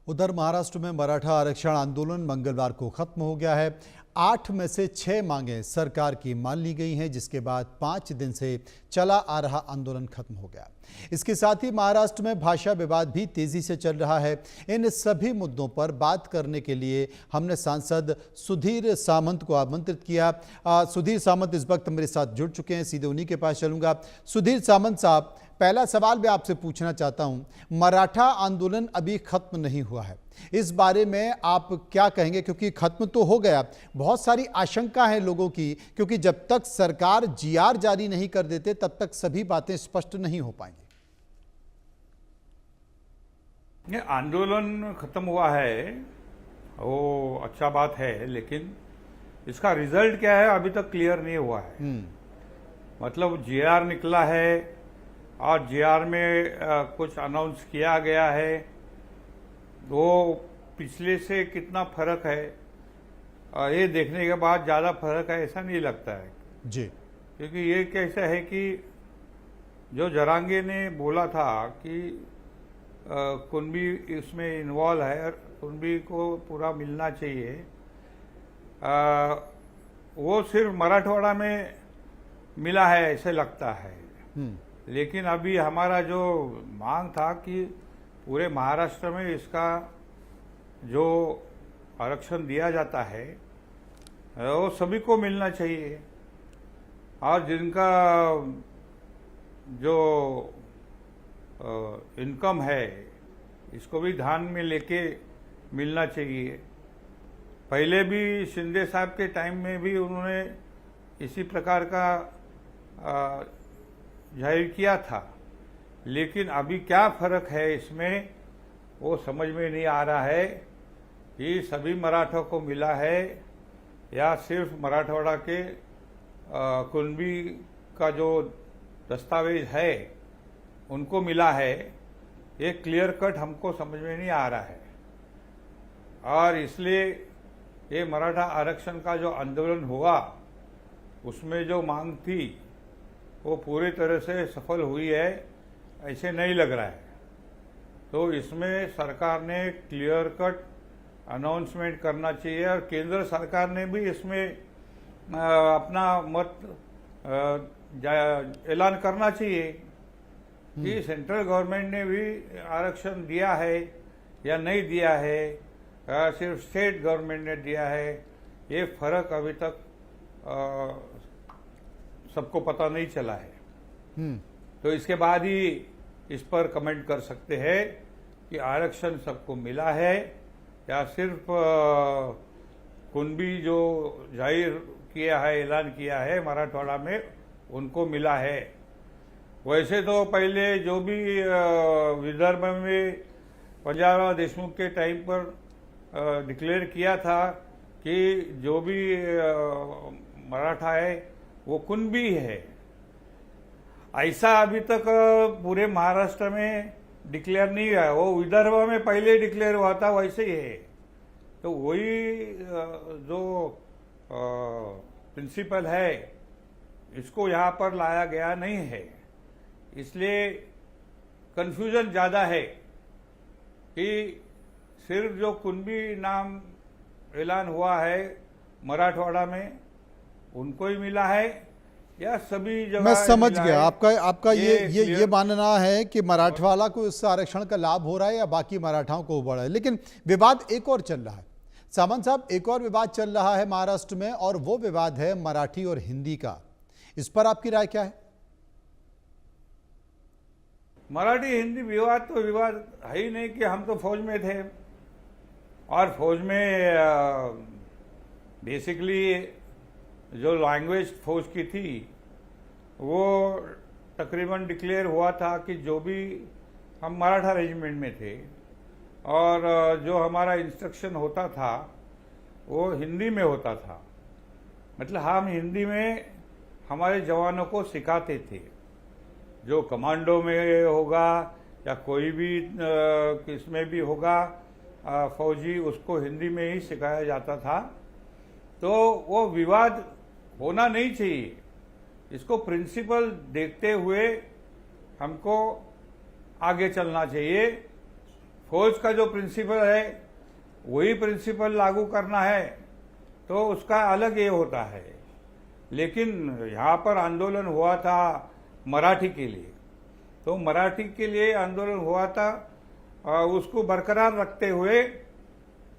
उधर महाराष्ट्र में मराठा आरक्षण आंदोलन मंगलवार को खत्म हो गया है। 8 में से 6 मांगें सरकार की मान ली गई हैं, जिसके बाद 5 दिन से चला आ रहा आंदोलन खत्म हो गया। इसके साथ ही महाराष्ट्र में भाषा विवाद भी तेजी से चल रहा है। इन सभी मुद्दों पर बात करने के लिए हमने सांसद सुधीर सामंत को आमंत्रित किया। सुधीर सामंत इस वक्त मेरे साथ जुड़ चुके हैं, सीधे उन्हीं के पास चलूंगा। सुधीर सामंत साहब, पहला सवाल मैं आपसे पूछना चाहता हूं, मराठा आंदोलन अभी खत्म नहीं हुआ है, इस बारे में आप क्या कहेंगे? क्योंकि खत्म तो हो गया, बहुत सारी आशंका है लोगों की, क्योंकि जब तक सरकार जीआर जारी नहीं कर देते तब तक सभी बातें स्पष्ट नहीं हो पाएंगी। ये आंदोलन खत्म हुआ है, वो अच्छा बात है, लेकिन इसका रिजल्ट क्या है अभी तक क्लियर नहीं हुआ है। मतलब जीआर निकला है और जीआर में कुछ अनाउंस किया गया है, वो पिछले से कितना फर्क है ये देखने के बाद ज़्यादा फर्क है ऐसा नहीं लगता है जी। क्योंकि ये कैसा है कि जो जरांगे ने बोला था कि कुणबी इसमें इन्वॉल्व है और कुणबी को पूरा मिलना चाहिए, वो सिर्फ मराठवाड़ा में मिला है ऐसे लगता है। लेकिन अभी हमारा जो मांग था कि पूरे महाराष्ट्र में इसका जो आरक्षण दिया जाता है वो सभी को मिलना चाहिए, और जिनका जो इनकम है इसको भी ध्यान में लेके मिलना चाहिए। पहले भी शिंदे साहब के टाइम में भी उन्होंने इसी प्रकार का जाहिर किया था, लेकिन अभी क्या फर्क है इसमें वो समझ में नहीं आ रहा है कि सभी मराठों को मिला है या सिर्फ मराठवाड़ा के कुणबी का जो दस्तावेज है उनको मिला है, ये क्लियर कट हमको समझ में नहीं आ रहा है। और इसलिए ये मराठा आरक्षण का जो आंदोलन हुआ उसमें जो मांग थी वो पूरी तरह से सफल हुई है ऐसे नहीं लग रहा है। तो इसमें सरकार ने क्लियर कट अनाउंसमेंट करना चाहिए और केंद्र सरकार ने भी इसमें अपना मत ऐलान करना चाहिए कि सेंट्रल गवर्नमेंट ने भी आरक्षण दिया है या नहीं दिया है, सिर्फ स्टेट गवर्नमेंट ने दिया है, ये फर्क अभी तक सबको पता नहीं चला है। तो इसके बाद ही इस पर कमेंट कर सकते हैं कि आरक्षण सबको मिला है या सिर्फ कुणबी जो जाहिर किया है, ऐलान किया है मराठवाड़ा में, उनको मिला है। वैसे तो पहले जो भी विदर्भ में पंजाबराव देशमुख के टाइम पर डिक्लेयर किया था कि जो भी मराठा है वो कुणबी है, ऐसा अभी तक पूरे महाराष्ट्र में डिक्लेयर नहीं हुआ है। वो विदर्भ में पहले डिक्लेयर हुआ था, वैसे ही है। तो वही जो प्रिंसिपल है इसको यहाँ पर लाया गया नहीं है, इसलिए कंफ्यूजन ज़्यादा है कि सिर्फ जो कुणबी नाम ऐलान हुआ है मराठवाड़ा में उनको ही मिला है या सभी जगह। मैं समझ गया आपका ये मानना है कि मराठवाड़ा को इस आरक्षण का लाभ हो रहा है या बाकी मराठाओं को हो रहा है। लेकिन विवाद एक और चल रहा है सामंत साहब, एक और विवाद चल रहा है महाराष्ट्र में, और वो विवाद है मराठी और हिंदी का। इस पर आपकी राय क्या है? मराठी हिंदी विवाद तो विवाद है ही नहीं कि हम तो फौज में थे और फौज में बेसिकली जो लैंग्वेज फौज की थी वो तकरीबन डिक्लेयर हुआ था कि जो भी हम मराठा रेजिमेंट में थे और जो हमारा इंस्ट्रक्शन होता था वो हिंदी में होता था। मतलब हम हिंदी में हमारे जवानों को सिखाते थे, जो कमांडो में होगा या कोई भी किसमें भी होगा फौजी, उसको हिंदी में ही सिखाया जाता था। तो वो विवाद होना नहीं चाहिए, इसको प्रिंसिपल देखते हुए हमको आगे चलना चाहिए। फौज का जो प्रिंसिपल है वही प्रिंसिपल लागू करना है तो उसका अलग ये होता है। लेकिन यहाँ पर आंदोलन हुआ था मराठी के लिए, तो मराठी के लिए आंदोलन हुआ था, उसको बरकरार रखते हुए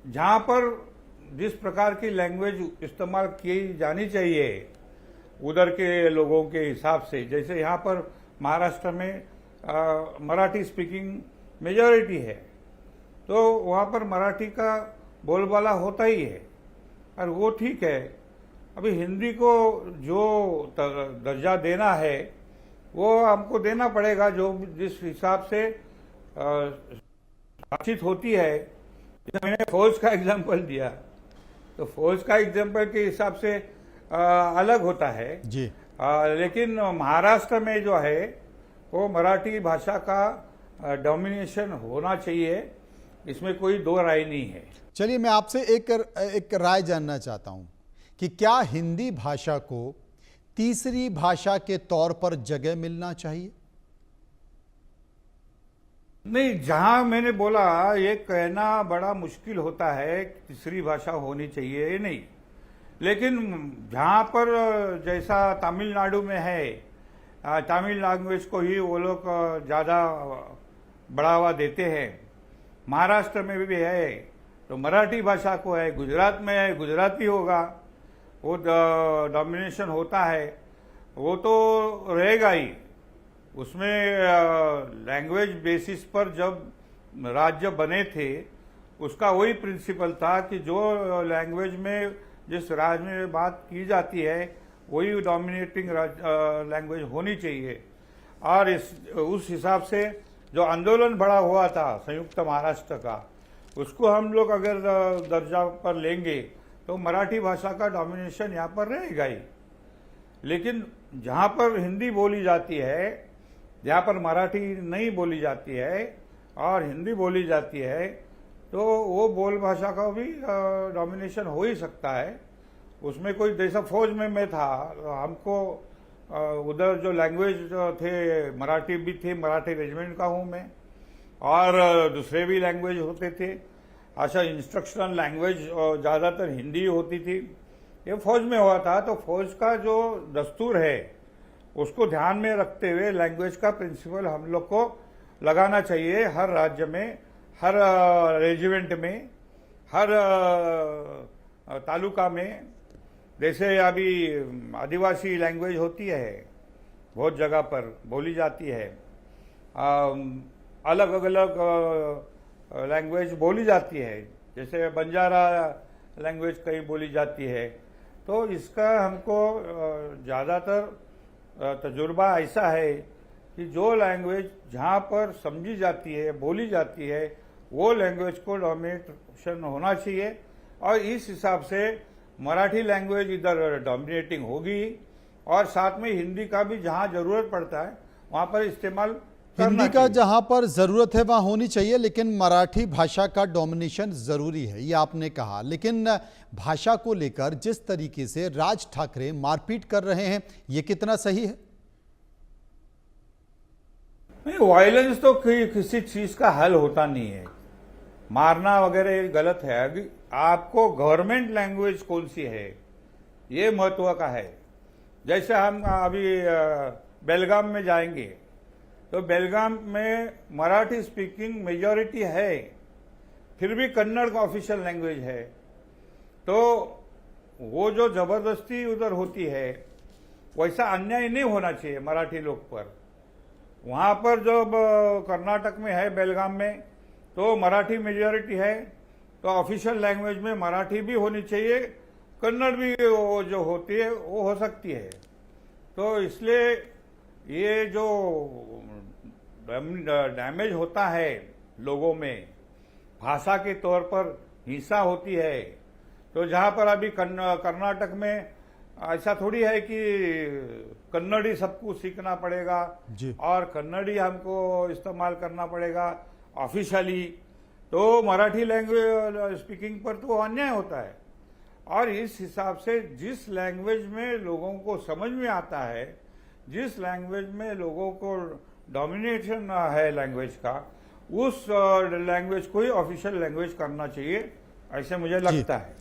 जहाँ पर जिस प्रकार की लैंग्वेज इस्तेमाल की जानी चाहिए उधर के लोगों के हिसाब से, जैसे यहाँ पर महाराष्ट्र में मराठी स्पीकिंग मेजॉरिटी है तो वहाँ पर मराठी का बोलबाला होता ही है और वो ठीक है। अभी हिंदी को जो दर्जा देना है वो हमको देना पड़ेगा, जो जिस हिसाब से बातचीत होती है। मैंने फौज का एग्जाम्पल दिया तो फौज का एग्जाम्पल के हिसाब से अलग होता है जी। लेकिन महाराष्ट्र में जो है वो मराठी भाषा का डोमिनेशन होना चाहिए, इसमें कोई दो राय नहीं है। चलिए मैं आपसे एक राय जानना चाहता हूं कि क्या हिंदी भाषा को तीसरी भाषा के तौर पर जगह मिलना चाहिए? नहीं, जहां मैंने बोला ये कहना बड़ा मुश्किल होता है तीसरी भाषा होनी चाहिए, ये नहीं। लेकिन जहां पर जैसा तमिलनाडु में है, तमिल लैंग्वेज को ही वो लोग ज़्यादा बढ़ावा देते हैं, महाराष्ट्र में भी है तो मराठी भाषा को है, गुजरात में है गुजराती होगा, वो डोमिनेशन होता है, वो तो रहेगा ही। उसमें लैंग्वेज बेसिस पर जब राज्य बने थे उसका वही प्रिंसिपल था कि जो लैंग्वेज में जिस राज्य में बात की जाती है वही डोमिनेटिंग लैंग्वेज होनी चाहिए। और उस हिसाब से जो आंदोलन बड़ा हुआ था संयुक्त महाराष्ट्र का, उसको हम लोग अगर दर्जा पर लेंगे तो मराठी भाषा का डोमिनेशन यहाँ पर रहेगा ही। लेकिन जहाँ पर हिंदी बोली जाती है, जहाँ पर मराठी नहीं बोली जाती है और हिंदी बोली जाती है, तो वो बोल भाषा का भी डोमिनेशन हो ही सकता है। उसमें कोई, जैसा फौज में मैं था, हमको उधर जो लैंग्वेज थे मराठी भी थे, मराठी रेजिमेंट का हूँ मैं, और दूसरे भी लैंग्वेज होते थे। अच्छा, इंस्ट्रक्शनल लैंग्वेज ज़्यादातर हिंदी होती थी। ये फौज में हुआ था तो फौज का जो दस्तूर है उसको ध्यान में रखते हुए लैंग्वेज का प्रिंसिपल हम लोग को लगाना चाहिए हर राज्य में, हर रेजिमेंट में, हर तालुका में। जैसे अभी आदिवासी लैंग्वेज होती है, बहुत जगह पर बोली जाती है, अलग अलग लैंग्वेज बोली जाती है, जैसे बंजारा लैंग्वेज कहीं बोली जाती है। तो इसका हमको ज़्यादातर तजुर्बा ऐसा है कि जो लैंग्वेज जहाँ पर समझी जाती है, बोली जाती है, वो लैंग्वेज को डोमिनेशन होना चाहिए। और इस हिसाब से मराठी लैंग्वेज इधर डोमिनेटिंग होगी और साथ में हिंदी का भी जहाँ जरूरत पड़ता है वहाँ पर इस्तेमाल हिंदी का जहां पर जरूरत है वहां होनी चाहिए, लेकिन मराठी भाषा का डोमिनेशन जरूरी है, ये आपने कहा। लेकिन भाषा को लेकर जिस तरीके से राज ठाकरे मारपीट कर रहे हैं, ये कितना सही है? नहीं, वायलेंस तो किसी चीज का हल होता नहीं है, मारना वगैरह गलत है। अभी आपको गवर्नमेंट लैंग्वेज कौन सी है ये महत्व का है। जैसे हम अभी बेलगाम में जाएंगे तो बेलगाम में मराठी स्पीकिंग मेजॉरिटी है, फिर भी कन्नड़ का ऑफिशियल लैंग्वेज है। तो वो जो जबरदस्ती उधर होती है वैसा अन्याय नहीं होना चाहिए मराठी लोग पर। वहाँ पर जब कर्नाटक में है बेलगाम में तो मराठी मेजॉरिटी है, तो ऑफिशियल लैंग्वेज में मराठी भी होनी चाहिए, कन्नड़ भी वो जो होती है वो हो सकती है। तो इसलिए ये जो डैमेज होता है लोगों में, भाषा के तौर पर हिंसा होती है, तो जहाँ पर अभी कर्नाटक में ऐसा थोड़ी है कि कन्नड़ी सबको सीखना पड़ेगा जी। और कन्नड़ी हमको इस्तेमाल करना पड़ेगा ऑफिशियली, तो मराठी लैंग्वेज स्पीकिंग पर तो अन्याय होता है। और इस हिसाब से जिस लैंग्वेज में लोगों को समझ में आता है, जिस लैंग्वेज में लोगों को डोमिनेशन है लैंग्वेज का, उस लैंग्वेज को ही ऑफिशियल लैंग्वेज करना चाहिए, ऐसे मुझे लगता है।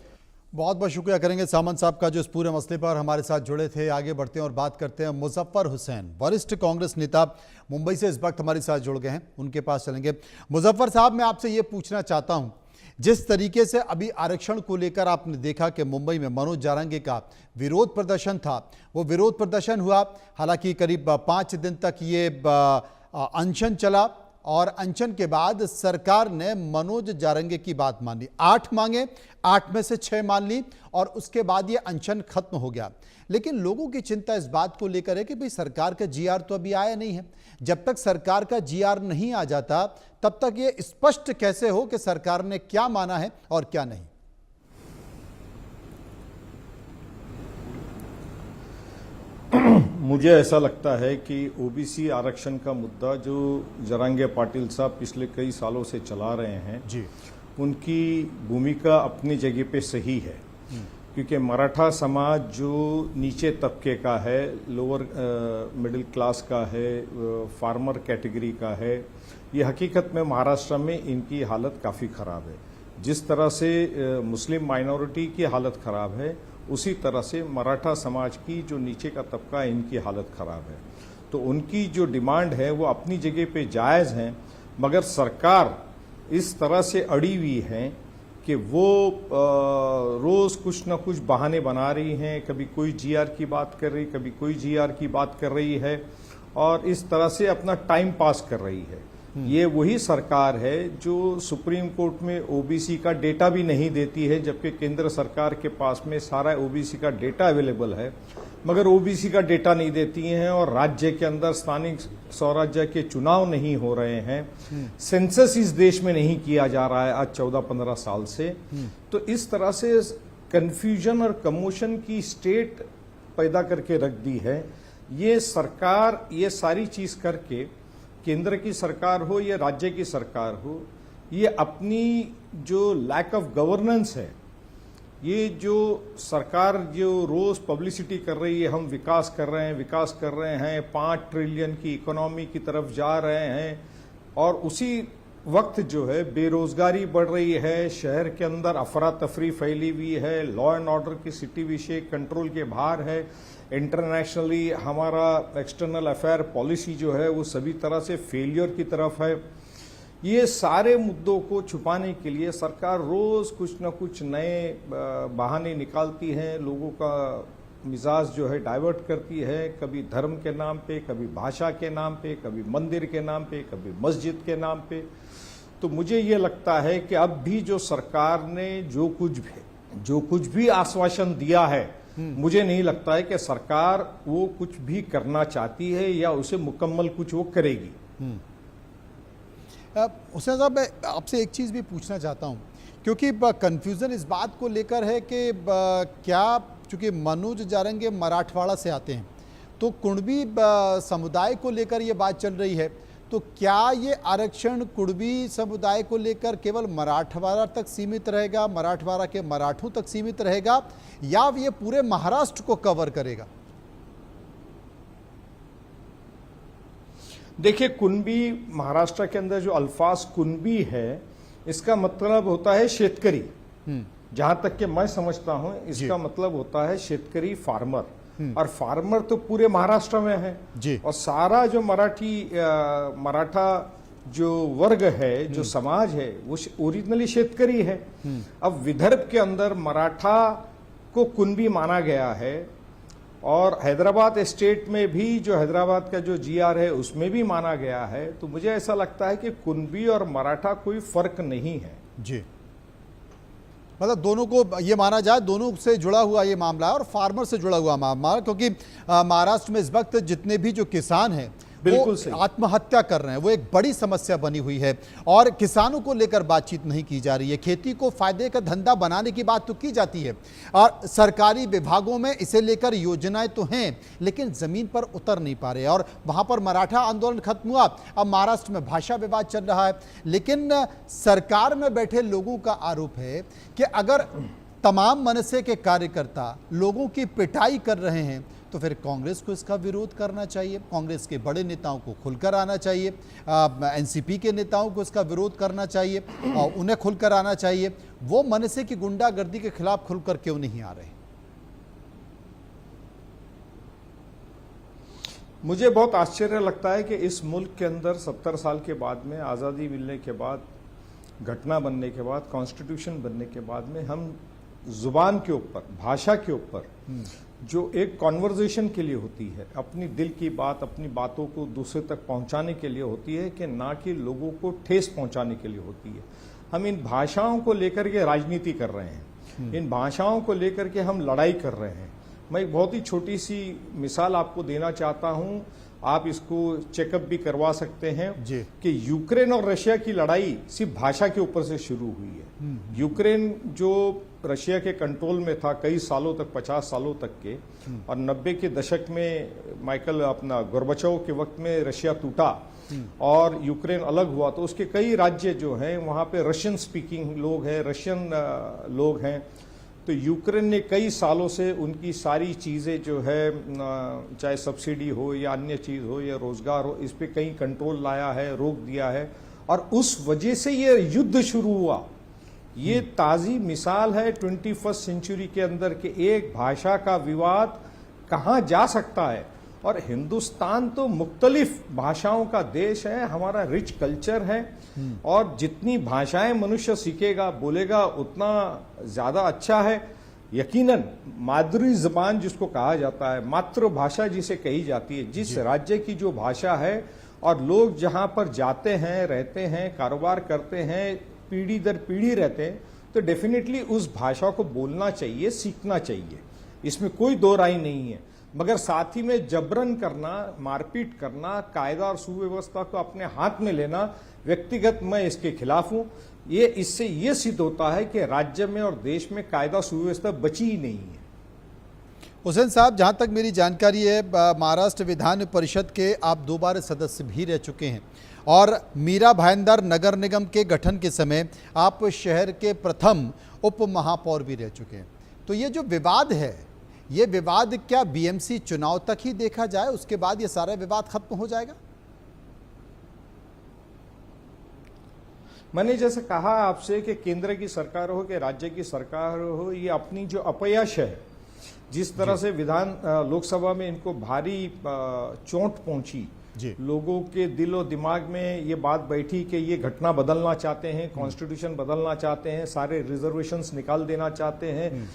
बहुत बहुत शुक्रिया करेंगे सामंत साहब का जो इस पूरे मसले पर हमारे साथ जुड़े थे। आगे बढ़ते हैं और बात करते हैं मुजफ्फर हुसैन, वरिष्ठ कांग्रेस नेता, मुंबई से इस वक्त हमारे साथ जुड़ गए हैं, उनके पास चलेंगे। मुजफ्फर साहब, मैं आपसे ये पूछना चाहता हूं, जिस तरीके से अभी आरक्षण को लेकर आपने देखा कि मुंबई में मनोज जारंगे का विरोध प्रदर्शन था, वो विरोध प्रदर्शन हुआ, हालांकि करीब 5 दिन तक ये अनशन चला और अनशन के बाद सरकार ने मनोज जारंगे की बात मान ली। 8 मांगे, 8 में से 6 मान ली और उसके बाद ये अनशन खत्म हो गया। लेकिन लोगों की चिंता इस बात को लेकर है कि भाई सरकार का जीआर तो अभी आया नहीं है। जब तक सरकार का जीआर नहीं आ जाता तब तक ये स्पष्ट कैसे हो कि सरकार ने क्या माना है और क्या नहीं। मुझे ऐसा लगता है कि ओबीसी आरक्षण का मुद्दा जो जारंगे पाटिल साहब पिछले कई सालों से चला रहे हैं जी, उनकी भूमिका अपनी जगह पे सही है, क्योंकि मराठा समाज जो नीचे तबके का है, लोअर मिडिल क्लास का है, फार्मर कैटेगरी का है, ये हकीकत में महाराष्ट्र में इनकी हालत काफ़ी ख़राब है। जिस तरह से मुस्लिम माइनॉरिटी की हालत ख़राब है, उसी तरह से मराठा समाज की जो नीचे का तबका है, इनकी हालत ख़राब है। तो उनकी जो डिमांड है वो अपनी जगह पे जायज़ हैं, मगर सरकार इस तरह से अड़ी हुई है कि वो रोज़ कुछ ना कुछ बहाने बना रही हैं, कभी कोई जीआर की बात कर रही, कभी कोई जीआर की बात कर रही है और इस तरह से अपना टाइम पास कर रही है। ये वही सरकार है जो सुप्रीम कोर्ट में ओबीसी का डेटा भी नहीं देती है, जबकि केंद्र सरकार के पास में सारा ओबीसी का डेटा अवेलेबल है, मगर ओबीसी का डेटा नहीं देती हैं और राज्य के अंदर स्थानिक स्वराज्य के चुनाव नहीं हो रहे हैं। सेंसस इस देश में नहीं किया जा रहा है आज 14-15 साल से। तो इस तरह से कंफ्यूजन और कमोशन की स्टेट पैदा करके रख दी है। ये सरकार ये सारी चीज करके, केंद्र की सरकार हो या राज्य की सरकार हो, ये अपनी जो लैक ऑफ गवर्नेंस है, ये जो सरकार जो रोज पब्लिसिटी कर रही है, हम विकास कर रहे हैं, विकास कर रहे हैं, 5 ट्रिलियन की इकोनॉमी की तरफ जा रहे हैं, और उसी वक्त जो है बेरोजगारी बढ़ रही है, शहर के अंदर अफरा तफरी फैली हुई है, लॉ एंड ऑर्डर की स्थिति विषय कंट्रोल के बाहर है, इंटरनेशनली हमारा एक्सटर्नल अफेयर पॉलिसी जो है वो सभी तरह से फेलियर की तरफ है। ये सारे मुद्दों को छुपाने के लिए सरकार रोज कुछ न कुछ नए बहाने निकालती है, लोगों का मिजाज जो है डाइवर्ट करती है, कभी धर्म के नाम पे, कभी भाषा के नाम पे, कभी मंदिर के नाम पे, कभी मस्जिद के नाम पे। तो मुझे ये लगता है कि अब भी जो सरकार ने जो कुछ भी आश्वासन दिया है, मुझे नहीं लगता है कि सरकार वो कुछ भी करना चाहती है या उसे मुकम्मल कुछ वो करेगी। हुसैन साहब, मैं आपसे एक चीज़ भी पूछना चाहता हूं, क्योंकि कंफ्यूजन इस बात को लेकर है कि क्या, चूंकि मनोज जारंगे मराठवाड़ा से आते हैं, तो कुणबी समुदाय को लेकर ये बात चल रही है, तो क्या ये आरक्षण कुणबी समुदाय को लेकर केवल मराठवाड़ा तक सीमित रहेगा, मराठवाड़ा के मराठों तक सीमित रहेगा, या ये पूरे महाराष्ट्र को कवर करेगा? देखिए, कुणबी, महाराष्ट्र के अंदर जो अल्फाज कुणबी है, इसका मतलब होता है शेतकरी। जहां तक कि मैं समझता हूं, इसका मतलब होता है शेतकरी, फार्मर। और फार्मर तो पूरे महाराष्ट्र में है जी। और सारा जो मराठा जो वर्ग है, जो समाज है, वो ओरिजिनली शेतकरी है। अब विदर्भ के अंदर मराठा को कुणबी माना गया है और हैदराबाद स्टेट में भी जो हैदराबाद का जो जीआर है उसमें भी माना गया है। तो मुझे ऐसा लगता है कि कुणबी और मराठा कोई फर्क नहीं है जी, मतलब दोनों को ये माना जाए, दोनों से जुड़ा हुआ ये मामला है और फार्मर से जुड़ा हुआ मामला, क्योंकि महाराष्ट्र में इस वक्त जितने भी जो किसान हैं बिल्कुल वो आत्महत्या कर रहे हैं, वो एक बड़ी समस्या बनी हुई है और किसानों को लेकर बातचीत नहीं की जा रही है। खेती को फायदे का धंधा बनाने की बात तो की जाती है और सरकारी विभागों में इसे लेकर योजनाएं तो हैं, लेकिन जमीन पर उतर नहीं पा रहे। और वहां पर मराठा आंदोलन खत्म हुआ, अब महाराष्ट्र में भाषा विवाद चल रहा है। लेकिन सरकार में बैठे लोगों का आरोप है कि अगर तमाम मनसे के कार्यकर्ता लोगों की पिटाई कर रहे हैं तो फिर कांग्रेस को इसका विरोध करना चाहिए, कांग्रेस के बड़े नेताओं को खुलकर आना चाहिए, एनसीपी के नेताओं को इसका विरोध करना चाहिए और उन्हें खुलकर आना चाहिए। वो मनसे की गुंडागर्दी के खिलाफ खुलकर क्यों नहीं आ रहे? मुझे बहुत आश्चर्य लगता है कि इस मुल्क के अंदर 70 साल के बाद में, आज़ादी मिलने के बाद, घटना बनने के बाद, कॉन्स्टिट्यूशन बनने के बाद में हम जुबान के ऊपर, भाषा के ऊपर जो एक कॉन्वर्जेशन के लिए होती है, अपनी दिल की बात, अपनी बातों को दूसरे तक पहुंचाने के लिए होती है कि ना कि लोगों को ठेस पहुंचाने के लिए होती है। हम इन भाषाओं को लेकर के राजनीति कर रहे हैं, इन भाषाओं को लेकर के हम लड़ाई कर रहे हैं। मैं एक बहुत ही छोटी सी मिसाल आपको देना चाहता हूं, आप इसको चेकअप भी करवा सकते हैं कि यूक्रेन और रशिया की लड़ाई सिर्फ भाषा के ऊपर से शुरू हुई है। यूक्रेन जो रशिया के कंट्रोल में था कई सालों तक, 50 सालों तक के, और 90 के दशक में माइकल गोर्बाचोव के वक्त में रशिया टूटा और यूक्रेन अलग हुआ, तो उसके कई राज्य जो हैं वहां पे रशियन स्पीकिंग लोग हैं, रशियन लोग हैं। तो यूक्रेन ने कई सालों से उनकी सारी चीज़ें जो है, चाहे सब्सिडी हो या अन्य चीज़ हो या रोजगार हो, इस पे कहीं कंट्रोल लाया है, रोक दिया है, और उस वजह से ये युद्ध शुरू हुआ। ये ताज़ी मिसाल है 21st सेंचुरी के अंदर कि एक भाषा का विवाद कहाँ जा सकता है। और हिंदुस्तान तो मुख्तलिफ भाषाओं का देश है, हमारा रिच कल्चर है, और जितनी भाषाएं मनुष्य सीखेगा, बोलेगा, उतना ज्यादा अच्छा है। यकीनन मादरी जबान जिसको कहा जाता है, मातृभाषा जिसे कही जाती है, जिस राज्य की जो भाषा है, और लोग जहां पर जाते हैं, रहते हैं, कारोबार करते हैं, पीढ़ी दर पीढ़ी रहते हैं, तो डेफिनेटली उस भाषा को बोलना चाहिए, सीखना चाहिए, इसमें कोई दो राय नहीं है। मगर साथ ही में जबरन करना, मारपीट करना, कायदा और सुव्यवस्था को अपने हाथ में लेना, व्यक्तिगत मैं इसके खिलाफ हूं। इससे ये सिद्ध होता है कि राज्य में और देश में कायदा सुव्यवस्था बची ही नहीं है। हुसैन साहब, जहां तक मेरी जानकारी है, महाराष्ट्र विधान परिषद के आप 2 बार सदस्य भी रह चुके हैं, और मीरा भाईंदर नगर निगम के गठन के समय आप शहर के प्रथम उप महापौर भी रह चुके हैं। तो ये जो विवाद है, ये विवाद क्या बीएमसी चुनाव तक ही देखा जाए, उसके बाद ये सारा विवाद खत्म हो जाएगा? मैंने जैसे कहा आपसे कि केंद्र की सरकार हो कि राज्य की सरकार हो, ये अपनी जो अपयश है, जिस तरह से लोकसभा में इनको भारी चोट पहुंची, लोगों के दिल और दिमाग में ये बात बैठी कि ये घटना बदलना चाहते हैं, कॉन्स्टिट्यूशन बदलना चाहते हैं, सारे रिजर्वेशंस निकाल देना चाहते हैं,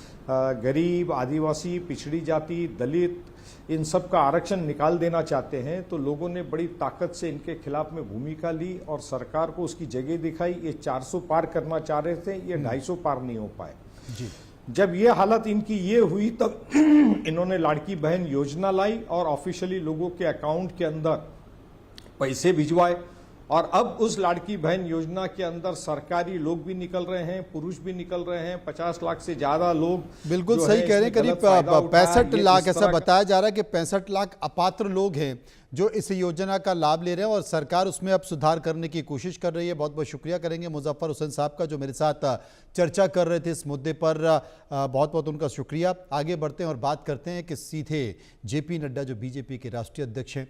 गरीब, आदिवासी, पिछड़ी जाति, दलित, इन सब का आरक्षण निकाल देना चाहते हैं। तो लोगों ने बड़ी ताकत से इनके खिलाफ में भूमिका ली और सरकार को उसकी जगह दिखाई। ये 400 पार करना चाह रहे थे, ये 250 पार नहीं हो पाए। जब ये हालत इनकी ये हुई, तब इन्होंने लाड़की बहन योजना लाई और ऑफिशियली लोगों के अकाउंट के अंदर पैसे भिजवाए, और अब उस लाड़की बहन योजना के अंदर सरकारी लोग भी निकल रहे हैं, पुरुष भी निकल रहे हैं, 50 लाख से ज्यादा लोग। बिल्कुल सही कह रहे हैं, करीब 65 लाख, ऐसा बताया जा रहा है कि 65 लाख अपात्र लोग हैं जो इस योजना का लाभ ले रहे हैं, और सरकार उसमें अब सुधार करने की कोशिश कर रही है। बहुत बहुत शुक्रिया करेंगे मुजफ्फर हुसैन साहब का, जो मेरे साथ चर्चा कर रहे थे इस मुद्दे पर। बहुत बहुत उनका शुक्रिया। आगे बढ़ते हैं और बात करते हैं कि सीधे जेपी नड्डा, जो बीजेपी के राष्ट्रीय अध्यक्ष हैं,